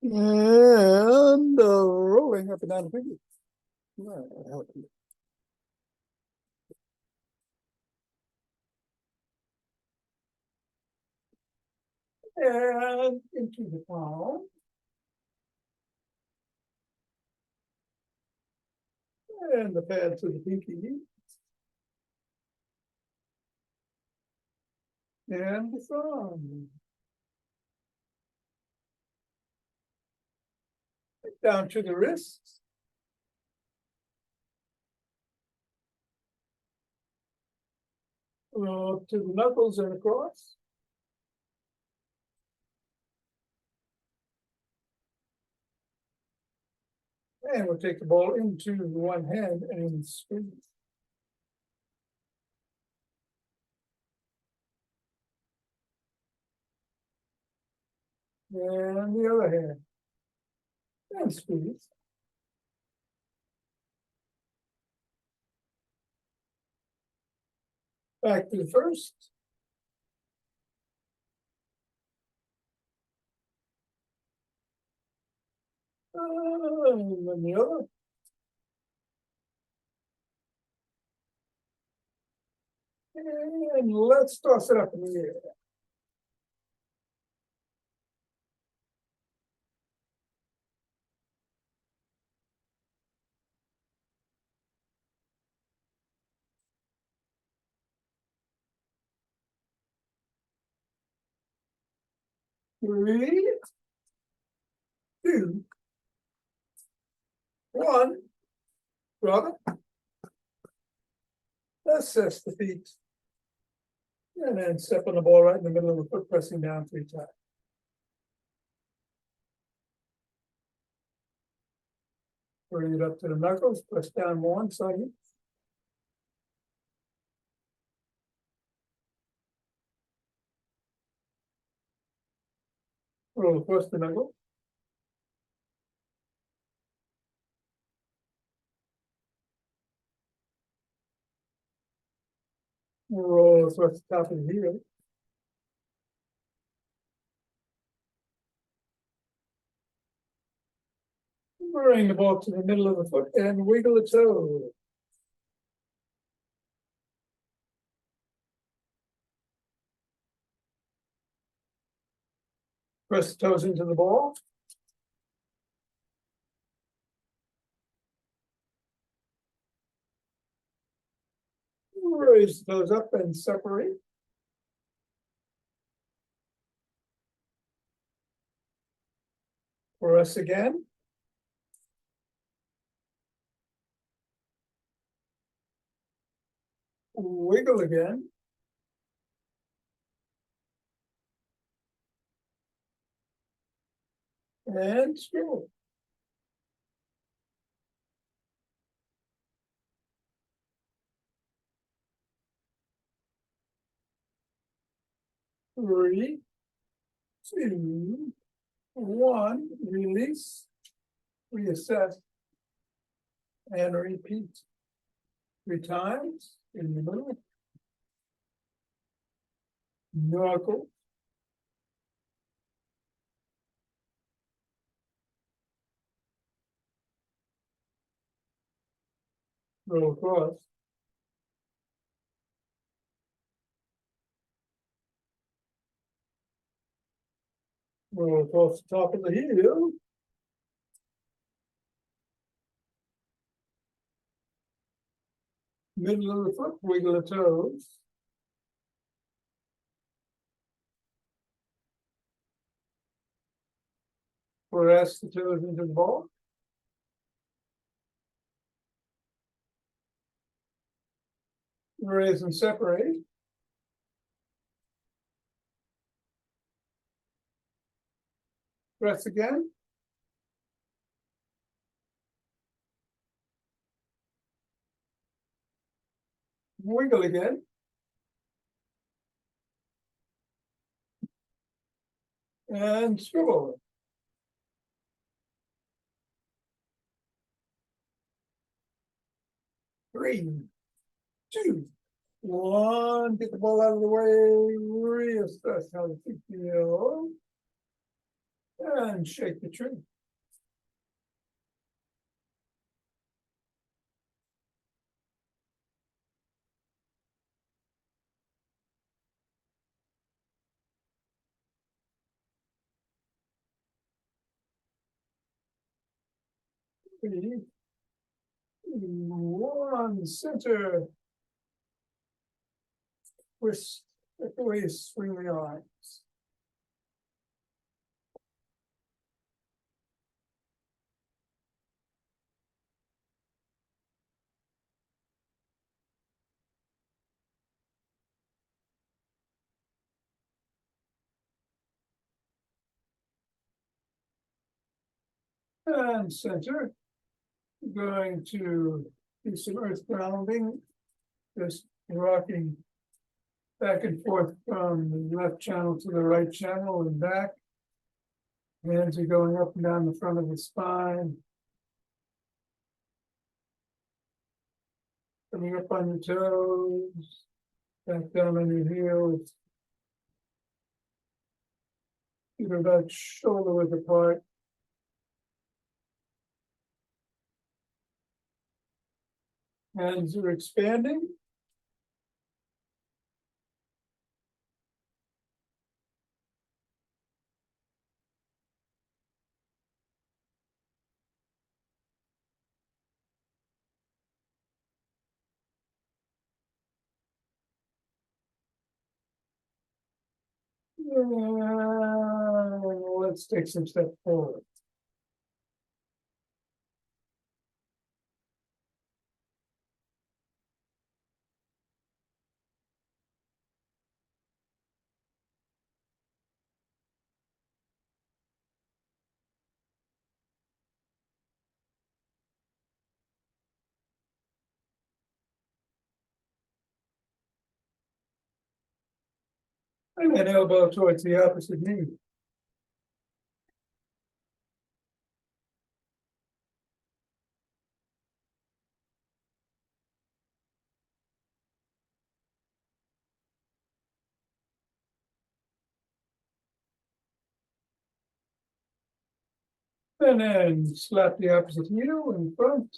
And rolling up and down the fingers. That'll help you. And into the palm. And the pad to the pinky. And the thumb. Down to the wrists. Up to the knuckles and across. And we'll take the ball into one hand and squeeze. And the other hand. And squeeze. Back to the first. And then the other. And let's toss it up in the air. Three, two, one. Drop it. Assess the feet. And then step on the ball right in the middle of the foot, pressing down 3 times. Bring it up to the knuckles, press down 1 second. Roll across the knuckle. Roll across the top of the heel. Bring the ball to the middle of the foot and wiggle the toe. Press the toes into the ball. Raise the toes up and separate. Press again. Wiggle again. And screw. Three, two, one. Release, reassess, and repeat 3 times in the middle. Knuckle. Roll across. Roll across the top of the heel. Middle of the foot, wiggle the toes. Press the toes into the ball. Raise and separate. Press again. Wiggle again. And swivel. 3, 2, 1. Get the ball out of the way. Reassess how the feet feel. And and shake the tree. Three, one, center. Twist, take away, swing the arms. And center. Going to do some earth grounding, just rocking back and forth from the left channel to the right channel and back. Hands are going up and down the front of the spine. Coming up on your toes, back down on your heels. Feet are about shoulder width apart. Hands are expanding. Let's take some steps forward. And then elbow towards the opposite knee. And then slap the opposite heel in front.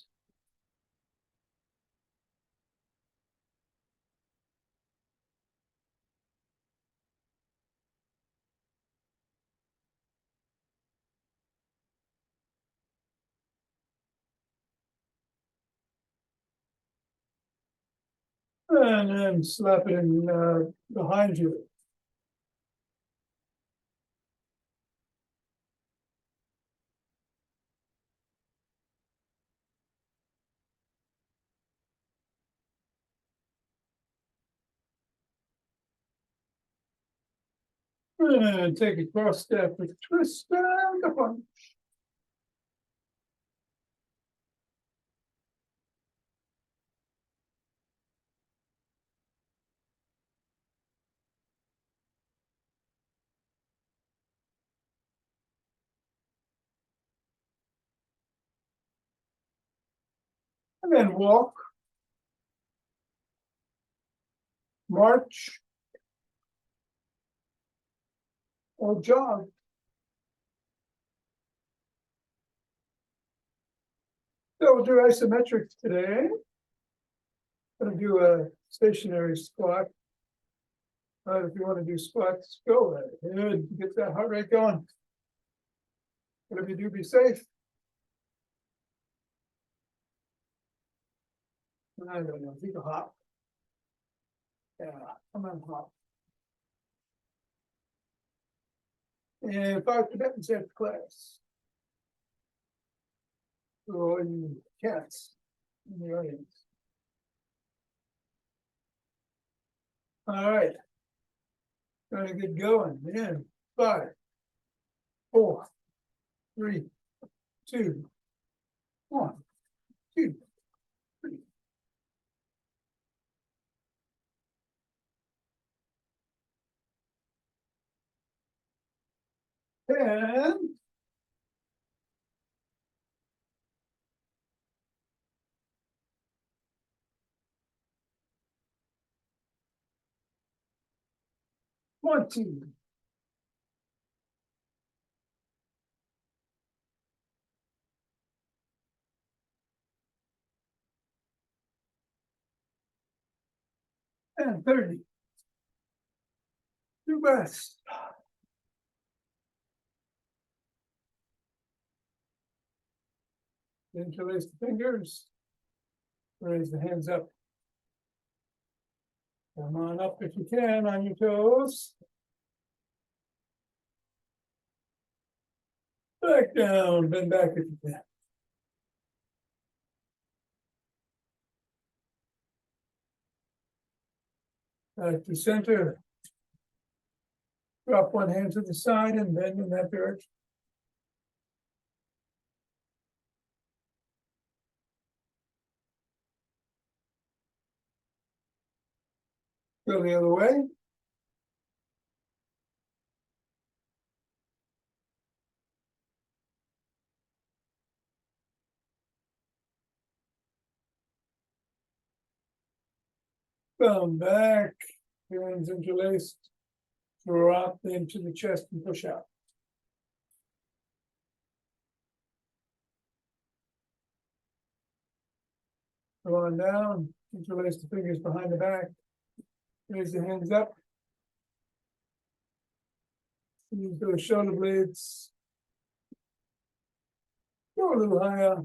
And then slap it in behind you. And take a cross step with twist and a punch. And then walk. March. Or jog. So we'll do isometrics today. Gonna do a stationary squat. If you want to do squats, go ahead. Get that heart rate going. Whatever you do, be safe. I don't know, take a hop. Yeah, come on, hop. And 5 Tibetans after class. So you cats in the audience. All right. Gonna get going. In 5, 4, 3, 2, 1, 2, 3. And 20. 10:30. Do best. Interlace the fingers. Raise the hands up. Come on up if you can on your toes. Back down, bend back if you can. Back to center. Drop one hand to the side and bend in that direction. Go the other way. Come back. Hands interlaced. Drop into the chest and push out. Go on down. Interlace the fingers behind the back. Raise the hands up. Use those shoulder blades. Go a little higher.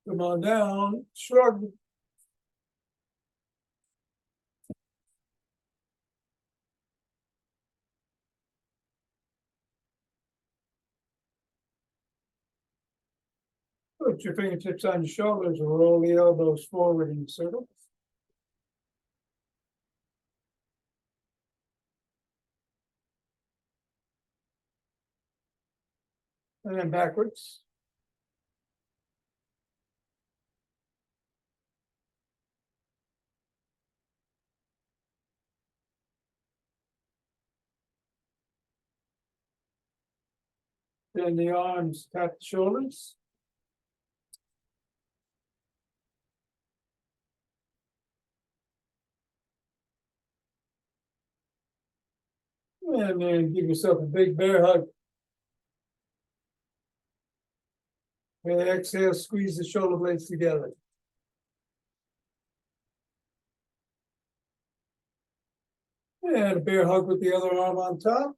Come on down. Shrug. Put your fingertips on your shoulders and roll the elbows forward in a circle. And then backwards. Then the arms tap the shoulders. And then give yourself a big bear hug. And exhale, squeeze the shoulder blades together. And a bear hug with the other arm on top.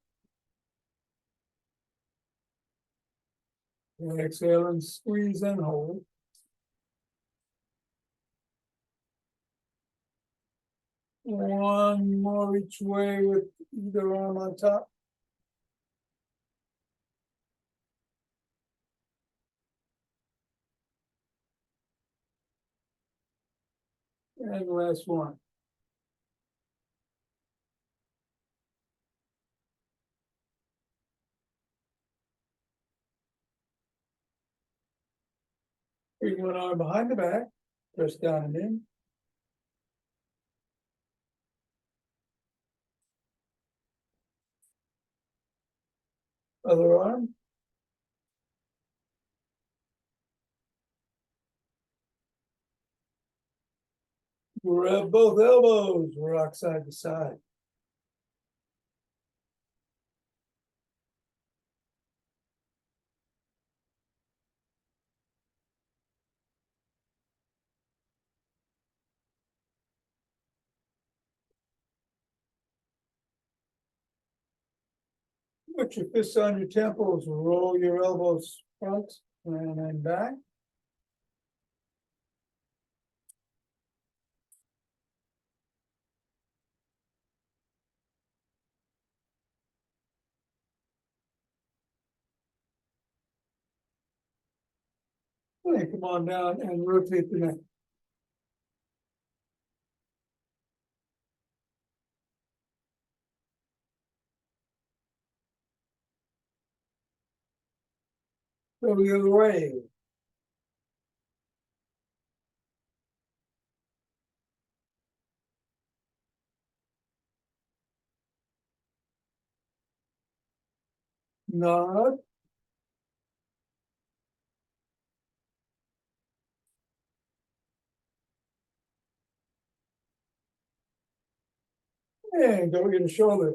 And exhale and squeeze and hold. One more each way with either arm on top. And last one. Bring one arm behind the back, press down and in. Other arm. Grab both elbows, rock side to side. Put your fists on your temples, roll your elbows front and then back. Okay, come on down and rotate the neck. Go the other way. Nod. And go get a shoulder.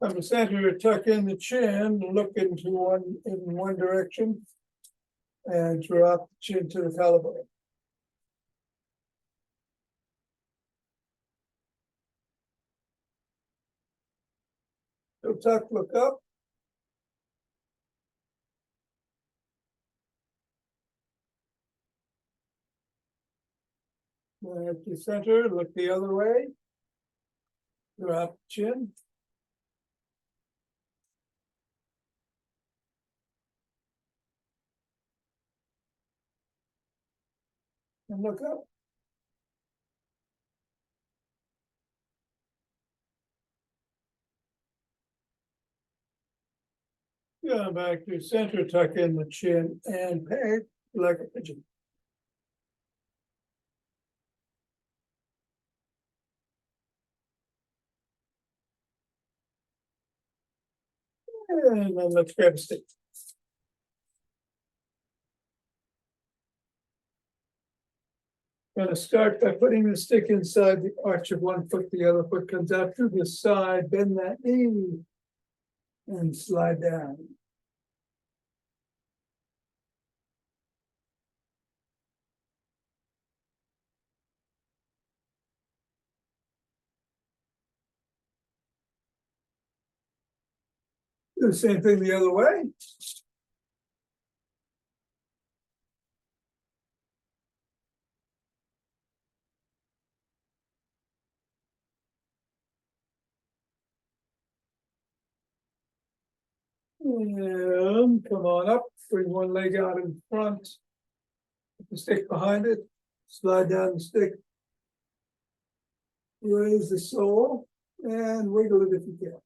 From the center, tuck in the chin, look in one direction. And drop the chin to the collarbone. So tuck, look up. At the center, look the other way. Drop chin. And look up. Yeah, back to center, tuck in the chin and peg like a pigeon. And then let's grab a stick. Going to start by putting the stick inside the arch of one foot, the other foot comes out through the side, bend that knee, and slide down. Do the same thing the other way. And come on up, bring one leg out in front. Put the stick behind it, slide down the stick. Raise the sole and wiggle it if you can.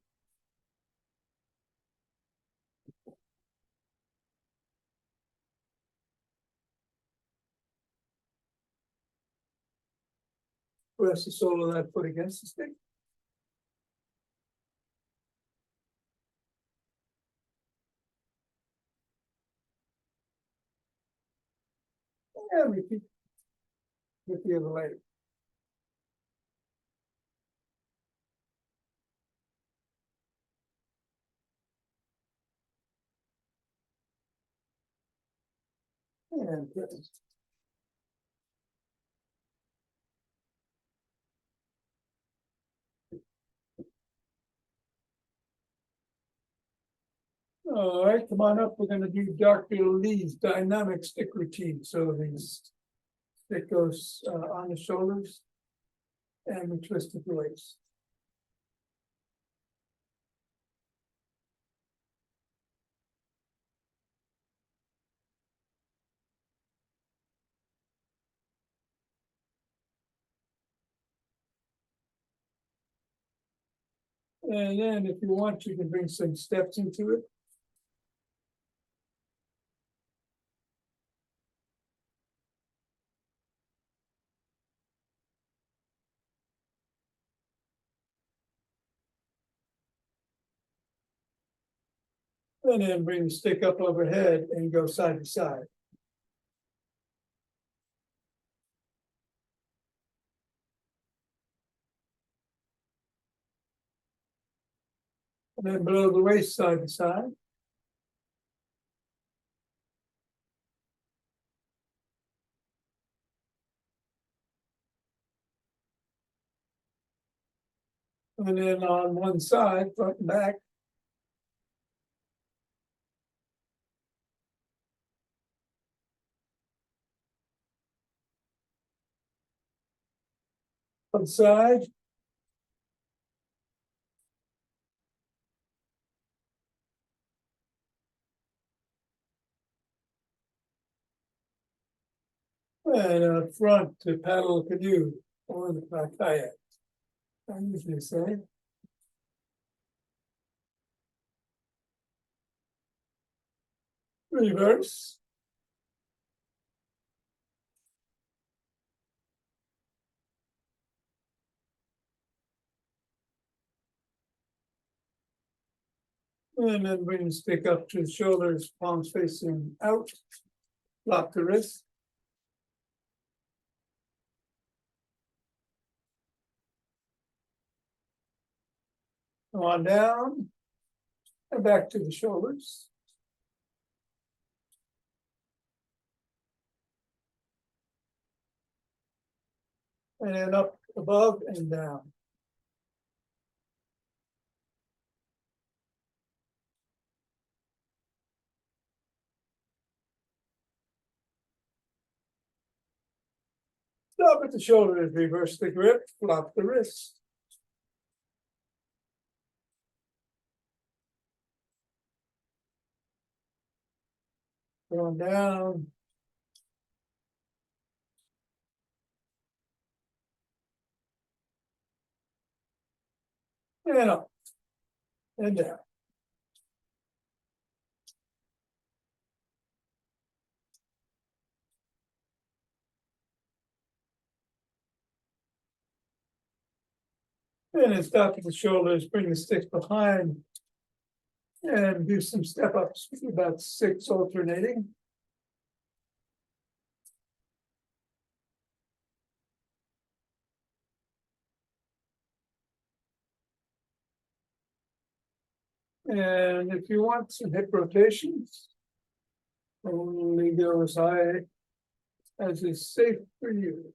Press the sole of that foot against the stick. And repeat with the other leg. And press. All right, come on up. We're going to do Dr. Lee's dynamic stick routine. So the stick goes on the shoulders and we twist at the waist. And then if you want, you can bring some steps into it. And then bring the stick up overhead and go side to side. And then below the waist, side to side. And then on one side, front and back. One side. And up front to paddle a canoe or the kayak. I usually say. Reverse. And then bring the stick up to the shoulders, palms facing out. Lock the wrist. on down, and back to the shoulders. And up above and down. Stop at the shoulders, reverse the grip, flop the wrist. Going down. And up. And down. And then stop at the shoulders, bring the sticks behind. And do some step ups, about 6 alternating. And if you want some hip rotations, only go as high as is safe for you.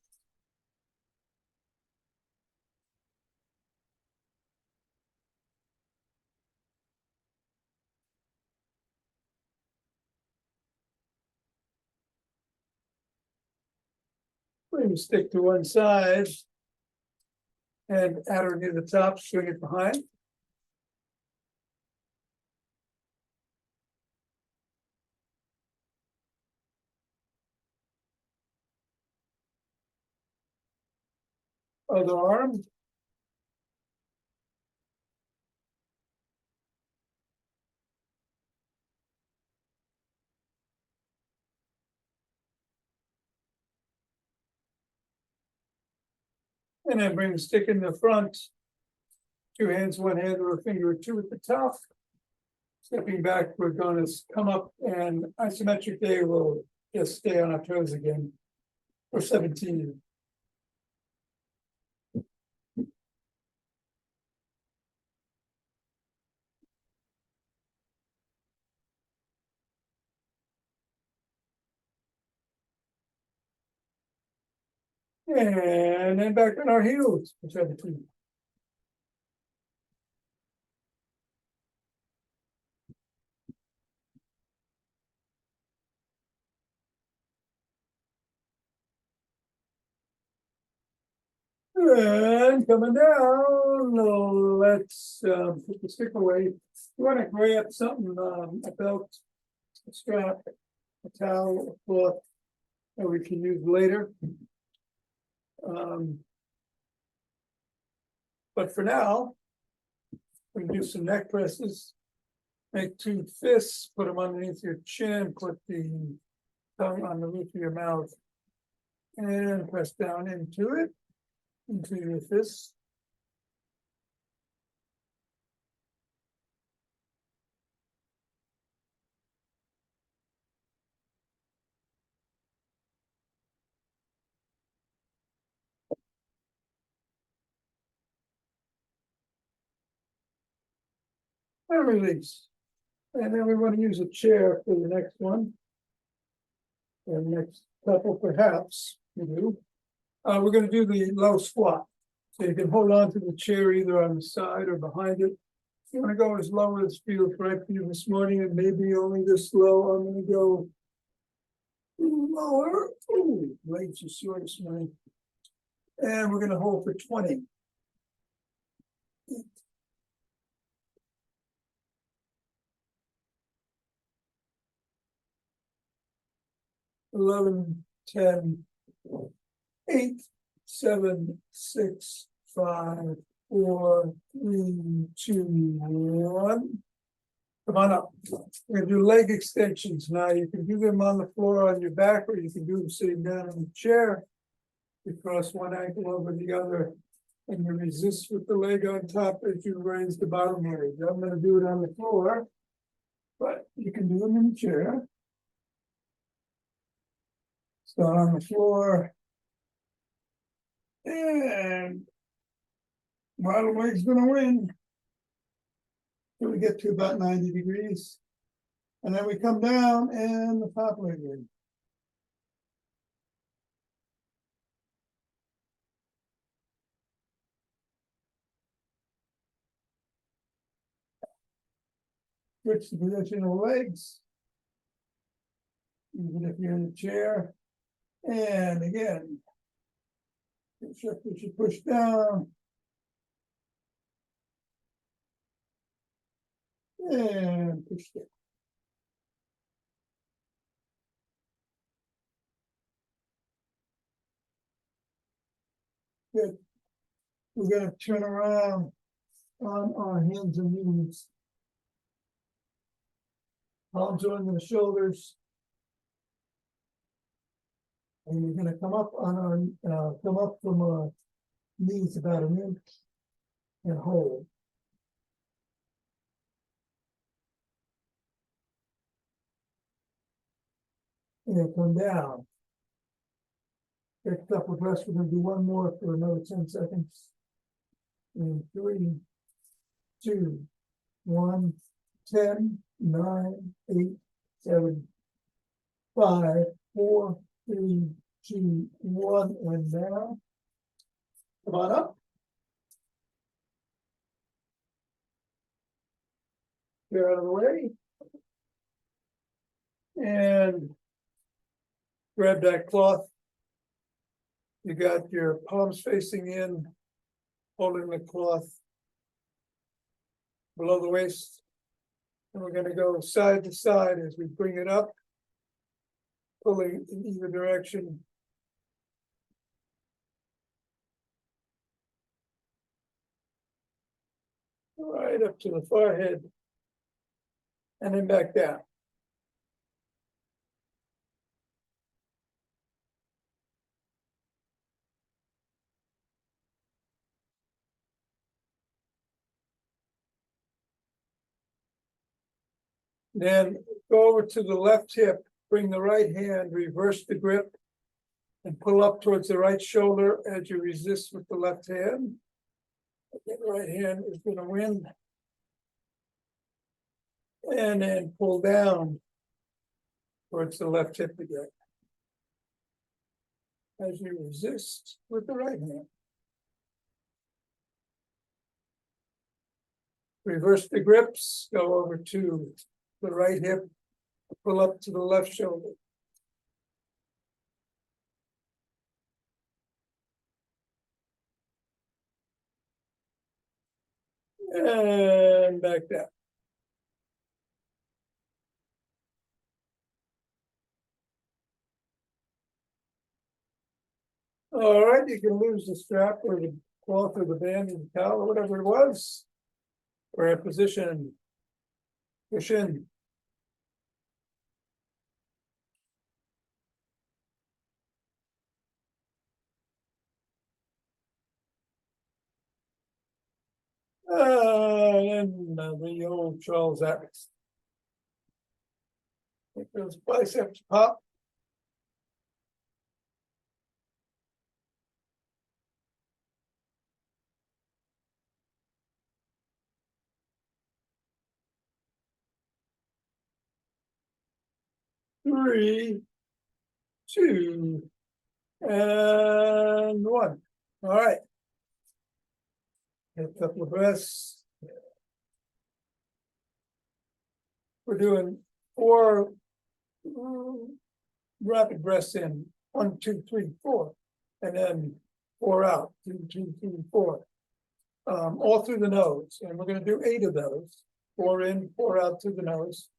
Bring the stick to one side and at or near the top, swing it behind. Other arm. And then bring the stick in the front. 2 hands, 1 hand, or a finger or 2 at the top. Stepping back, we're going to come up and isometric day will just stay on our toes again for 17. And then back on our heels for 17. And coming down, let's put the stick away. You want to grab something, a belt, a strap, a towel, a cloth that we can use later. But for now, we can do some neck presses. Make 2 fists, put them underneath your chin, put the tongue on the roof of your mouth, and press down into it, into your fists. And release. And then we want to use a chair for the next one. And next couple, perhaps, we do. We're going to do the low squat. So you can hold on to the chair either on the side or behind it. You want to go as low as feels right for you this morning, and maybe only this low. I'm going to go lower. Ooh, legs are sore this morning. And we're going to hold for 20. 11, 10, 8, 7, 6, 5, 4, 3, 2, 1. Come on up. We're going to do leg extensions now. You can do them on the floor on your back, or you can do them sitting down in the chair. You cross one ankle over the other, and you resist with the leg on top as you raise the bottom leg. I'm going to do it on the floor, but you can do them in the chair. Start on the floor. And bottom leg's gonna win. till we get to about 90 degrees. And then we come down and the top leg in. Switch the position of the legs. Even if you're in the chair. And again, you push down. And push down. Good. We're going to turn around on our hands and knees. Palms on the shoulders. And we're going to come up on our, come up from our knees about an inch and hold. And come down. Take a couple of breaths. We're going to do one more for another 10 seconds. And 3, 2, 1, 10, 9, 8, 7, 5, 4, 3, 2, 1, and now. Come on up. Get out of the way. And grab that cloth. You got your palms facing in, holding the cloth below the waist. And we're going to go side to side as we bring it up, pulling in either direction. Right up to the forehead. And then back down. Then go over to the left hip, bring the right hand, reverse the grip, and pull up towards the right shoulder as you resist with the left hand. The right hand is going to win. And then pull down towards the left hip again. As you resist with the right hand. Reverse the grips, go over to the right hip, pull up to the left shoulder. And back down. All right, you can lose the strap or the cloth or the band or the towel or whatever it was. We're in position. Push in. And the old Charles Atlas. Make those biceps pop. Three, 2, and 1. All right. Get a couple of breaths. We're doing 4 rapid breaths in. 1, 2, 3, 4, and then 4 out. 2, 2, 3, 4. All through the nose, and we're going to do 8 of those. 4 in, 4 out through the nose.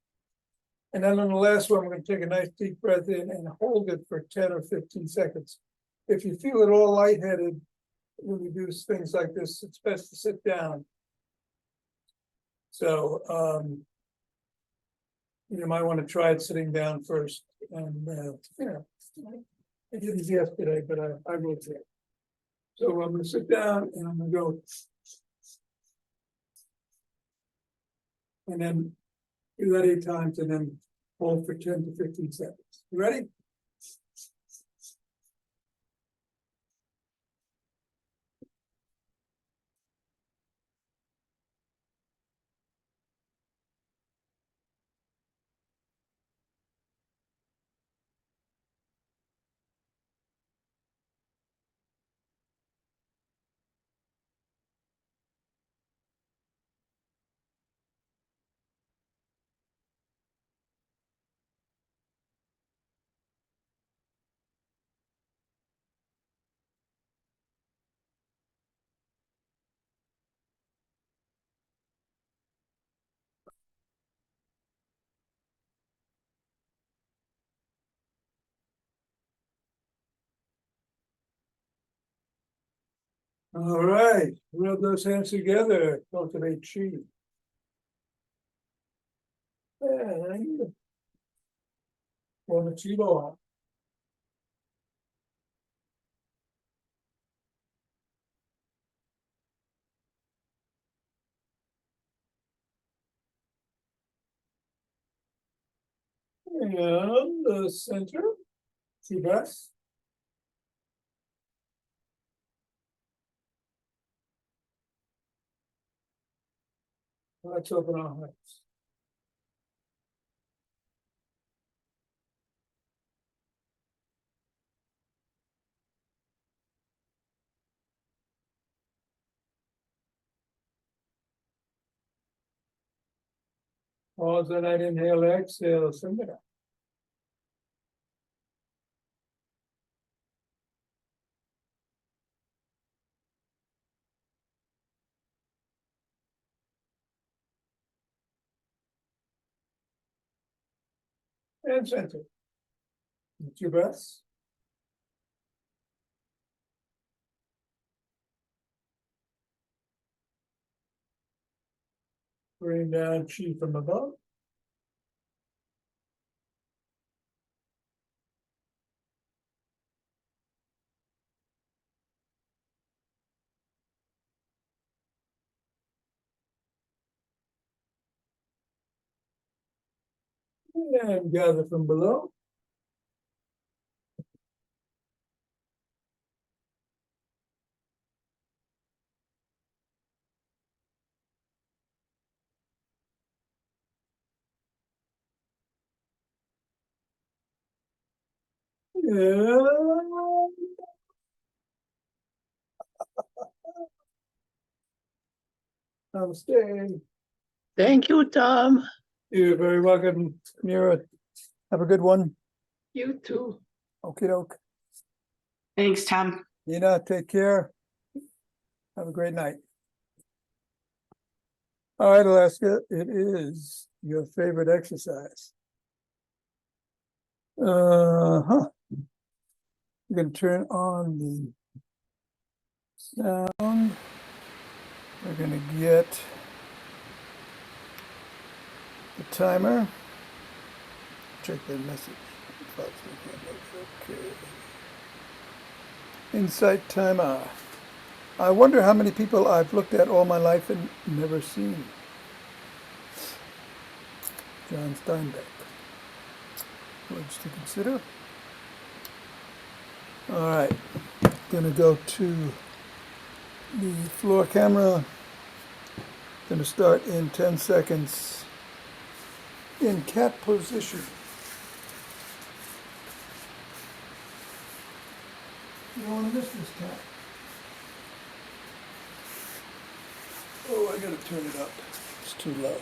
And then on the last one, we're going to take a nice deep breath in and hold it for 10 or 15 seconds. If you feel at all lightheaded when you do things like this, it's best to sit down. So you might want to try it sitting down first. And I did this yesterday, but I will too. So I'm going to sit down and I'm going to go. And then do that 8 times and then hold for 10 to 15 seconds. You ready? All right, rub those hands together, cultivate chi. And form a chi ball. And the center, two breaths. Let's open our hearts. Pause and I inhale, exhale, Sangha. And center. Two breaths. Bring down chi from above. And gather from below. And namaste. Thank you, Tom. You're very welcome, Mira. Have a good one. You too. Okie doke. Thanks, Tom. Nina, take care. Have a great night. All right, Alaska, it is your favorite exercise. We're gonna turn on the sound. We're gonna get the timer. Check the message. Okay. Insight timer. I wonder how many people I've looked at all my life and never seen. John Steinbeck. Words to consider. All right, gonna go to the floor camera. Gonna start in 10 seconds in cat position. You don't want to miss this cat. Oh, I gotta turn it up. It's too low.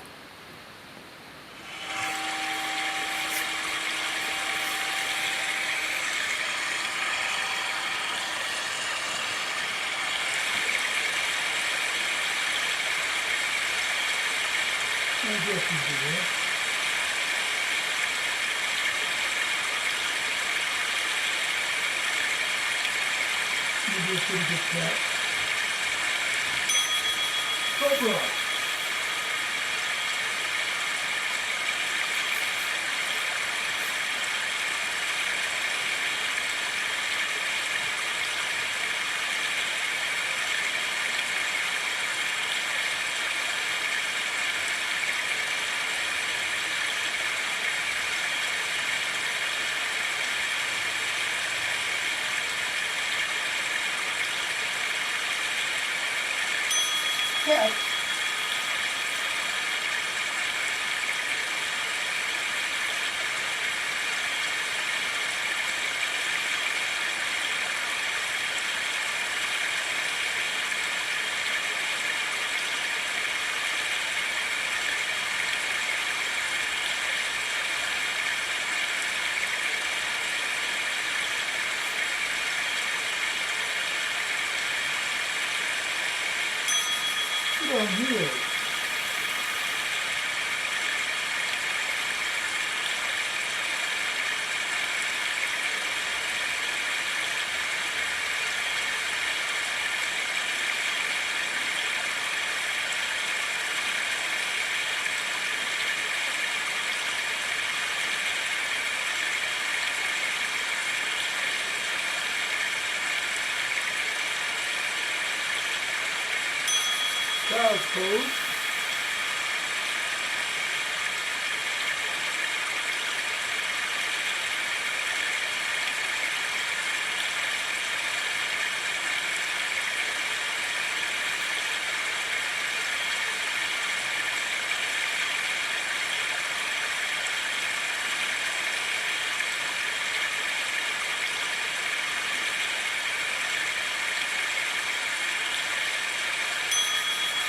I guess you do that. Maybe a pretty good cat. Cobra. Cat. Oh, here. Child's code.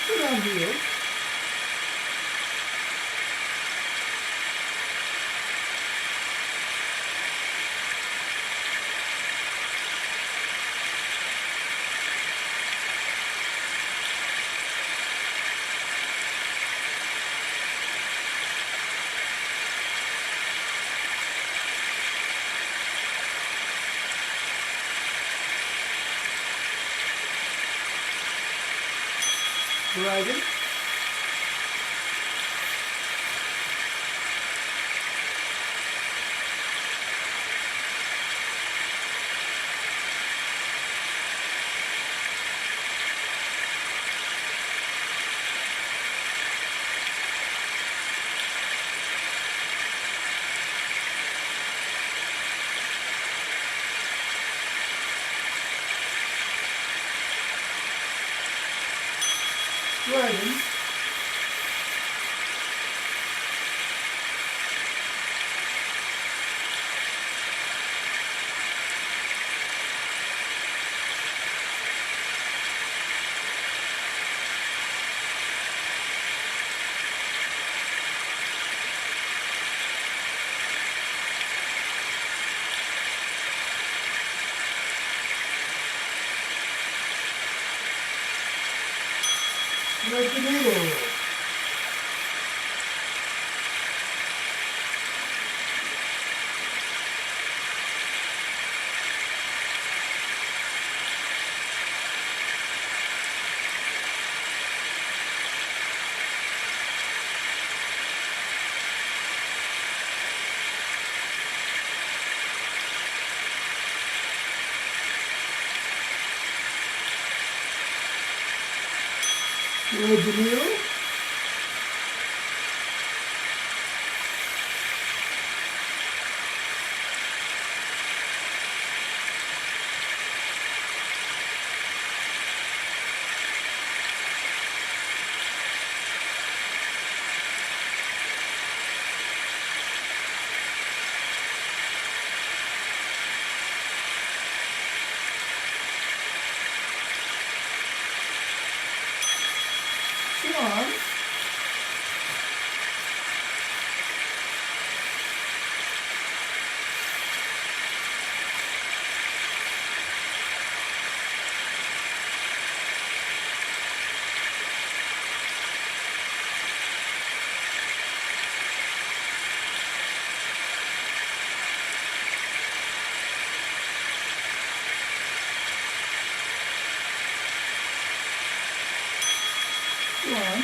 Sit down here. Dragon. Dragon. Thread the needle. Thread the needle. Swan. Swan.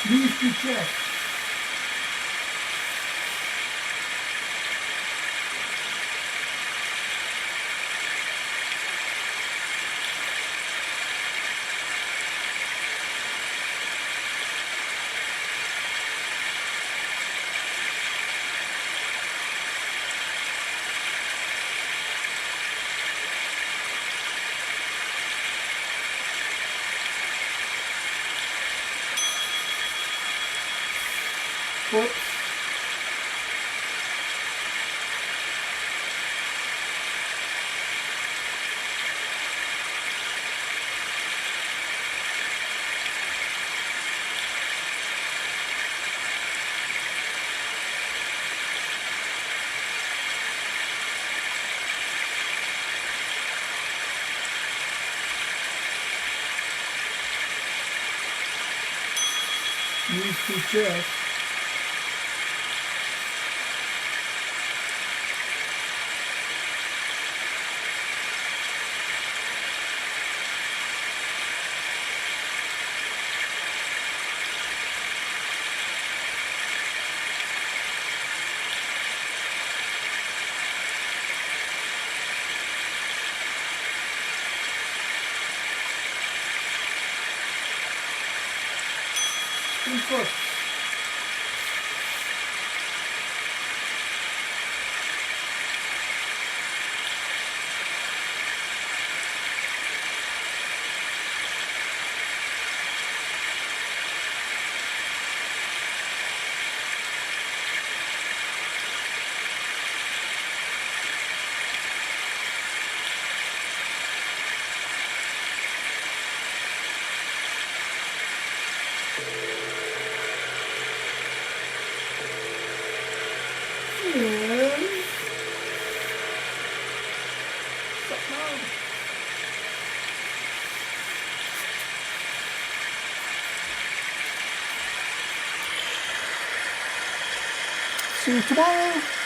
Knees to chest. these two checks. Input. See you tomorrow.